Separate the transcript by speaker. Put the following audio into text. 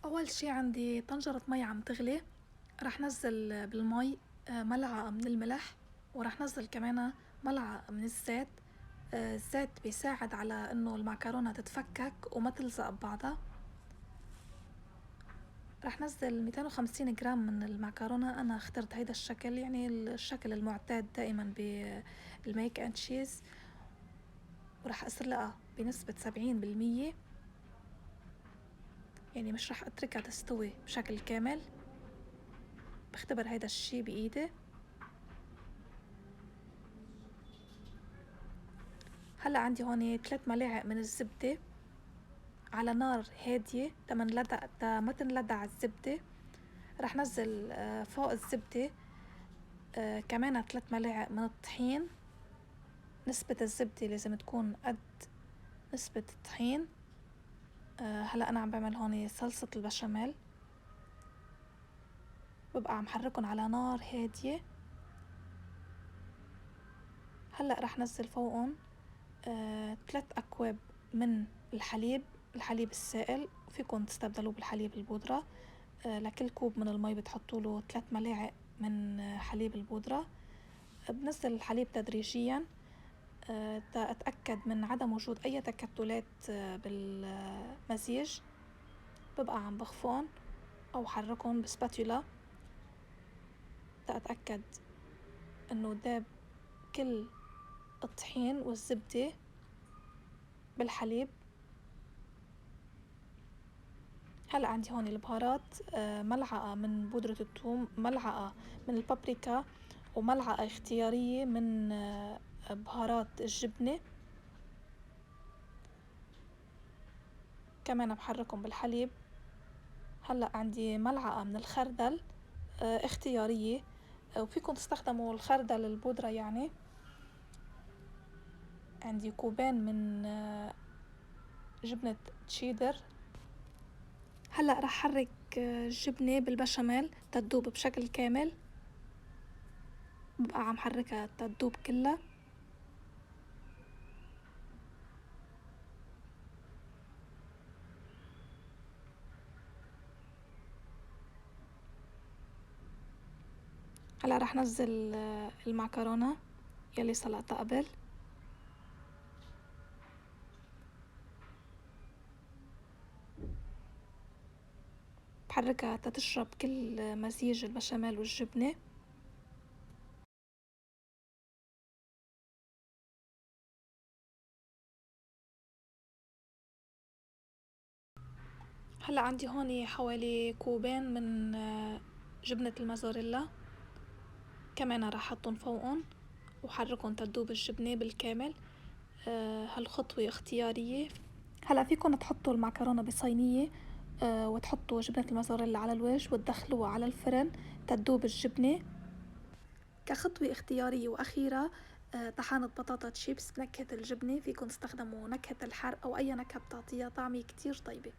Speaker 1: أول شي عندي طنجرة مي عم تغلي، رح نزل بالمي ملعقة من الملح، ورح نزل كمان ملعقة من الزيت. الزيت بيساعد على إنه المعكرونة تتفكك وما تلزق ببعضها. رح نزل 250 جرام من المعكرونة، أنا اخترت هيدا الشكل، يعني الشكل المعتاد دائما بالميك أند تشيز، ورح أسلقها بنسبة 70%، يعني مش رح أتركها تستوي بشكل كامل. بختبر هيدا الشي بإيدي. هلأ عندي هون 3 ملاعق من الزبدة على نار هادية تا ما تنلدع الزبدة. رح نزل فوق الزبدة كمان 3 ملاعق من الطحين. نسبة الزبدة لازم تكون قد نسبة الطحين. هلأ أنا عم بعمل هون صلصة البشاميل، ببقى عم حركن على نار هادية. هلأ رح نزل فوقن 3 أكواب من الحليب السائل، فيكن تستبدلوه بالحليب البودرة. لكل كوب من المي بتحطوله 3 ملاعق من حليب البودرة. بنزل الحليب تدريجيا تا أتأكد من عدم وجود أي تكتلات بالمزيج. ببقى عم بخفقن أو حركن بسباتولا تا أتأكد إنه داب كل الطحين والزبدة بالحليب. هلأ عندي هون البهارات، ملعقة من بودرة الثوم، ملعقة من البابريكا، وملعقة اختيارية من بهارات الجبنة. كمان بحركهم بالحليب. هلأ عندي ملعقة من الخردل اختيارية، وفيكم تستخدموا الخردل البودرة يعني. عندي كوبين من جبنة تشيدر. هلأ رح حرك الجبنة بالبشاميل تدوب بشكل كامل، ببقى عم حركها تدوب كلها. هلأ رح نزل المعكرونة يلي سلقتها قبل. بحركها تشرب كل مزيج البشاميل والجبنة. هلأ عندي هون حوالي كوبين من جبنة الموزاريلا، كمان رح حطن فوقن وحركن تدوب الجبنة بالكامل. هالخطوة اختيارية. هلأ فيكن تحطوا المعكرونة بصينية وتحطوا جبنة الموزاريلا على الوجه وتدخلوها على الفرن تدوب الجبنة. كخطوة اختيارية وأخيرة، طحانة بطاطا تشيبس بنكهة الجبنة، فيكن تستخدموا نكهة الحر أو أي نكهة بتعطيها طعمة كتير طيبة.